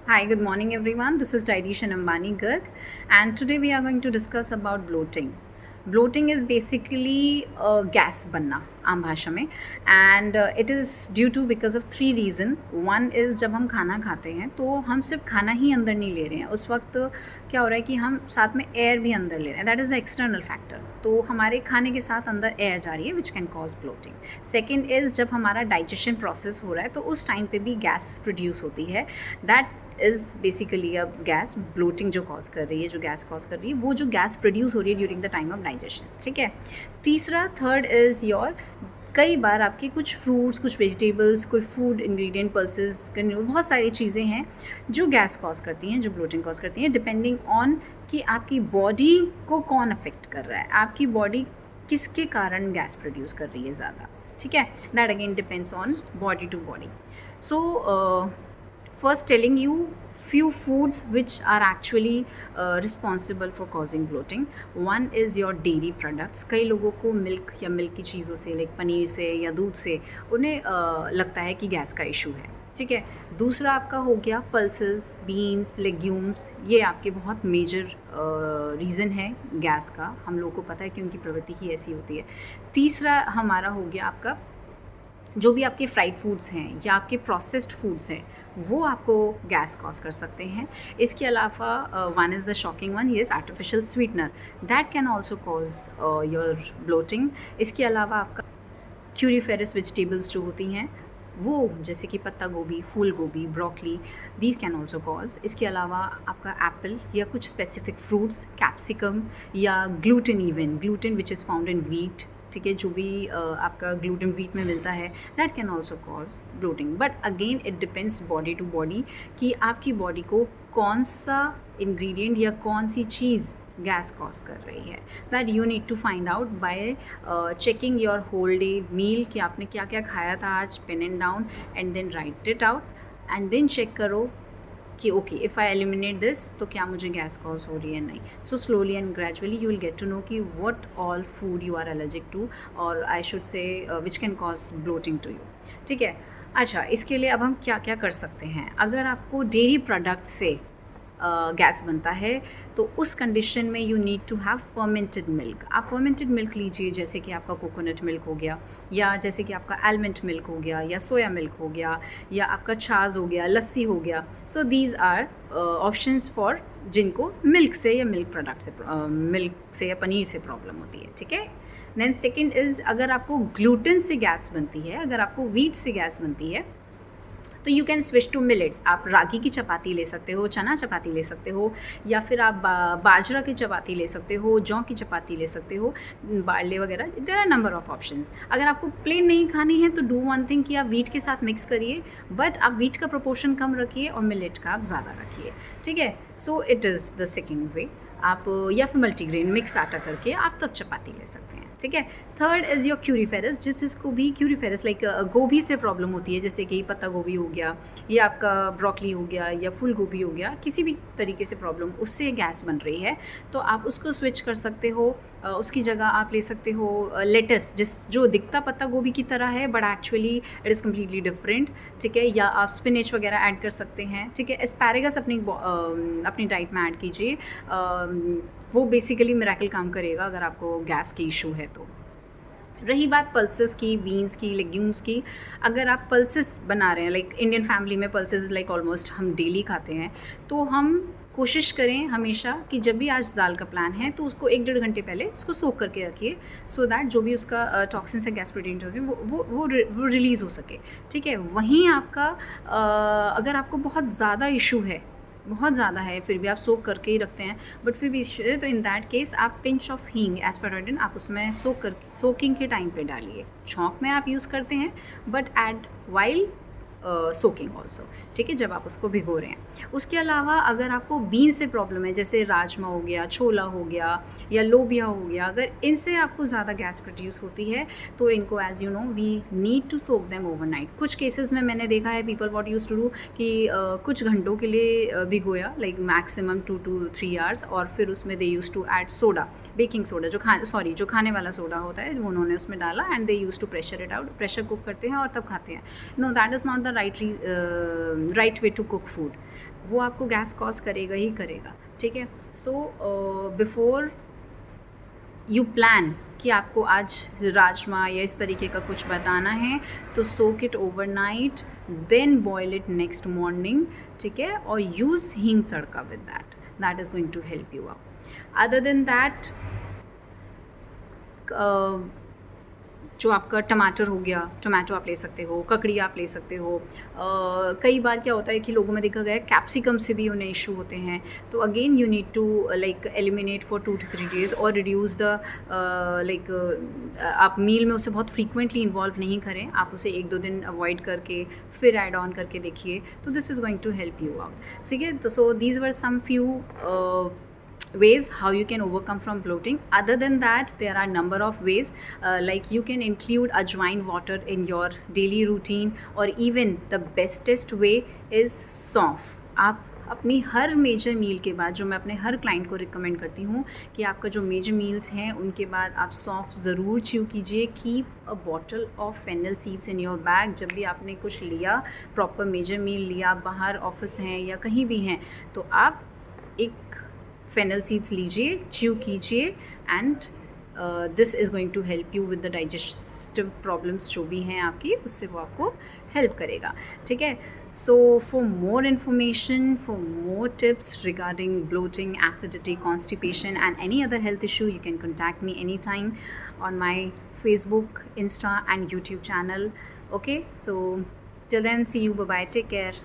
Hi, good morning everyone. This is Dietitian Ambani Garg, and today we are going to discuss about bloating. Bloating is basically gas बनना आम भाषा में, and it is due to because of three reason. One is जब हम खाना खाते हैं तो हम सिर्फ खाना ही अंदर नहीं ले रहे हैं, उस वक्त क्या हो रहा है कि हम साथ में एयर भी अंदर ले रहे हैं. That is the external factor. तो हमारे खाने के साथ अंदर एयर जा रही है which can cause bloating. Second is जब हमारा डाइजेशन प्रोसेस हो रहा है तो उस टाइम पे भी गैस प्रोड्यूस होती है. दैट इज़ बेसिकली अब गैस ब्लोटिंग जो कॉज कर रही है, जो गैस कॉज कर रही है, वो जो गैस प्रोड्यूस हो रही है during the time of digestion. ठीक है. तीसरा थर्ड इज़ योर कई बार आपके कुछ फ्रूट्स, कुछ वेजिटेबल्स, कोई फूड इंग्रेडिएंट पल्सेस, बहुत सारी चीज़ें हैं जो गैस कॉज करती हैं, जो ब्लोटिंग कॉज करती हैं, डिपेंडिंग ऑन कि आपकी बॉडी को कौन अफेक्ट कर रहा है, आपकी बॉडी किसके कारण गैस प्रोड्यूस कर रही है ज़्यादा. ठीक है. That again depends on body to body. So first telling you few foods which are actually responsible for causing bloating. One is your dairy products. कई लोगों को मिल्क या मिल्क की चीज़ों से, लाइक पनीर से या दूध से, उन्हें लगता है कि गैस का इशू है. ठीक है. दूसरा आपका हो गया पल्सेस, बीन्स, लेग्यूम्स. ये आपके बहुत मेजर रीज़न है गैस का. हम लोगों को पता है कि उनकी प्रवृत्ति ही ऐसी होती है. तीसरा हमारा हो गया आपका जो भी आपके फ्राइड फूड्स हैं या आपके प्रोसेस्ड फूड्स हैं, वो आपको गैस कॉज कर सकते हैं. इसके अलावा one is the shocking one, ये is artificial sweetener. That can also cause your bloating. इसके अलावा आपका क्यूरीफेरस वेजिटेबल्स जो होती हैं वो, जैसे कि पत्ता गोभी, फूल गोभी, broccoli, these can also cause. इसके अलावा आपका एप्पल या कुछ स्पेसिफिक फ्रूट्स, कैप्सिकम या gluten, even gluten which is found in wheat. ठीक है. जो भी आपका ग्लूटेन वीट में मिलता है, that can also cause bloating. But again it depends body to body कि आपकी बॉडी को कौन सा इंग्रेडिएंट या कौन सी चीज़ गैस कॉज कर रही है. That you need to find out by checking your whole day meal कि आपने क्या क्या खाया था आज, pen and down, and then write it out, and then check करो कि okay if I eliminate this तो क्या मुझे गैस कॉज हो रही है, नहीं. So slowly and gradually you will get to know कि what all food you are allergic to, और I should say which can cause bloating to you. ठीक है. अच्छा, इसके लिए अब हम क्या क्या कर सकते हैं. अगर आपको डेयरी प्रोडक्ट से गैस बनता है तो उस कंडीशन में you need to have fermented milk. आप फर्मेंटेड मिल्क लीजिए, जैसे कि आपका कोकोनट मिल्क हो गया, या जैसे कि आपका आलमंड मिल्क हो गया, या सोया मिल्क हो गया, या आपका छाछ हो गया, लस्सी हो गया. So these are options for जिनको मिल्क से या मिल्क प्रोडक्ट से, मिल्क से या पनीर से प्रॉब्लम होती है. ठीक है. देन सेकेंड इज़ अगर आपको ग्लूटेन से गैस बनती है, अगर आपको व्हीट से गैस बनती है, तो you can switch to millets. आप रागी की चपाती ले सकते हो, चना चपाती ले सकते हो, या फिर आप बाजरा की चपाती ले सकते हो, जौ की चपाती ले सकते हो, बार्ले वगैरह. There are number of options. अगर आपको प्लेन नहीं खानी है तो डू वन थिंग कि आप वीट के साथ मिक्स करिए, बट आप वीट का प्रोपोर्शन कम रखिए और मिलेट का आप ज़्यादा रखिए. ठीक है. So it is the second way. आप या फिर मल्टीग्रेन मिक्स आटा करके आप तब चपाती ले सकते हैं. ठीक है. Third is your cruciferous. जिसको भी क्यूरीफेरस लाइक गोभी से प्रॉब्लम होती है, जैसे कि पत्ता गोभी हो गया, या आपका ब्रोकली हो गया, या फूल गोभी हो गया, किसी भी तरीके से प्रॉब्लम, उससे गैस बन रही है, तो आप उसको स्विच कर सकते हो. उसकी जगह आप ले सकते हो लेटस, जो दिखता पत्ता गोभी की तरह है but actually it is completely different. ठीक है. या आप स्पिनच वगैरह ऐड कर सकते हैं. ठीक है. एस्पैरेगस अपनी डाइट में ऐड कीजिए. वो बेसिकली मिरेकल काम करेगा अगर आपको गैस की इशू है तो. रही बात पल्सेस की, बीन्स की, लेग्यूम्स की, अगर आप पल्सेस बना रहे हैं, लाइक इंडियन फैमिली में पल्सेस लाइक ऑलमोस्ट हम डेली खाते हैं, तो हम कोशिश करें हमेशा कि जब भी आज दाल का प्लान है तो उसको 1-1.5 घंटे पहले उसको सोक करके रखिए, सो दैट जो भी उसका टॉक्सिन्स है, गैस प्रोटीन होते हैं, वो रिलीज़ हो सके. ठीक है. वहीं आपका अगर आपको बहुत ज़्यादा इशू है, बहुत ज़्यादा है, फिर भी आप सोक करके ही रखते हैं, बट फिर भी इशू है, तो इन दैट केस आप पिंच ऑफ हींग एस्पारागिन आप उसमें सोकिंग के टाइम पे डालिए. छौंक में आप यूज़ करते हैं, but at while soaking also. ठीक है. जब आप उसको भिगो रहे हैं. उसके अलावा अगर आपको बीन से प्रॉब्लम है, जैसे राजमा हो गया, छोला हो गया, या लोबिया हो गया, अगर इनसे आपको ज़्यादा गैस प्रोड्यूस होती है तो इनको as you know we need to soak them overnight. कुछ केसेस में मैंने देखा है people what use to do कि कुछ घंटों के लिए भिगोया, लाइक मैक्सिमम 2 to 3 आवर्स, और फिर उसमें they use to add soda, baking soda, जो खाने वाला सोडा होता है, वो उन्होंने उसमें डाला, and they use to pressure it out. Pressure cook करते हैं और तब खाते हैं. No, that is not the right way to cook food, वो आपको गैस कॉज करेगा ही करेगा, ठीक है। सो बिफोर यू प्लान कि आपको आज राजमा या इस तरीके का कुछ बनाना है, तो soak it overnight, then boil it next morning, ठीक है, और use hing tadka with that is going to help you out. Other than that, जो आपका टमाटर हो गया, टोमेटो आप ले सकते हो, ककड़ी आप ले सकते हो। कई बार क्या होता है कि लोगों में देखा गया है कैप्सिकम से भी उन्हें इशू होते हैं, तो again you need to like eliminate for 2 to 3 days और रिड्यूस द आप मील में उसे बहुत फ्रीक्वेंटली इन्वॉल्व नहीं करें, आप उसे 1-2 दिन अवॉइड करके फिर ऐड ऑन करके देखिए, तो this is going to help you out, ठीक है। तो so these were some few ways how you can overcome from bloating. Other than that, there are number of ways, like you can include ajwain water in your daily routine, or even the bestest way is सौंफ। आप अपनी हर major मील के बाद, जो मैं अपने हर client को recommend करती हूँ कि आपका जो मेजर मील्स हैं उनके बाद आप सौंफ ज़रूर च्यू कीजिए। Keep a bottle of fennel seeds in your bag. जब भी आपने कुछ लिया, प्रॉपर मेजर मील लिया, बाहर ऑफिस हैं या कहीं भी हैं, तो आप एक फेनल सीड्स लीजिए, च्यू कीजिए, and this is going to help you with the digestive problems जो भी हैं आपकी, उससे वो आपको हेल्प करेगा, ठीक है। So for more information, for more tips regarding bloating, acidity, constipation and any other health issue, you can contact me anytime on my Facebook, Insta and YouTube channel. Okay, so till then, see you, bye bye, take care.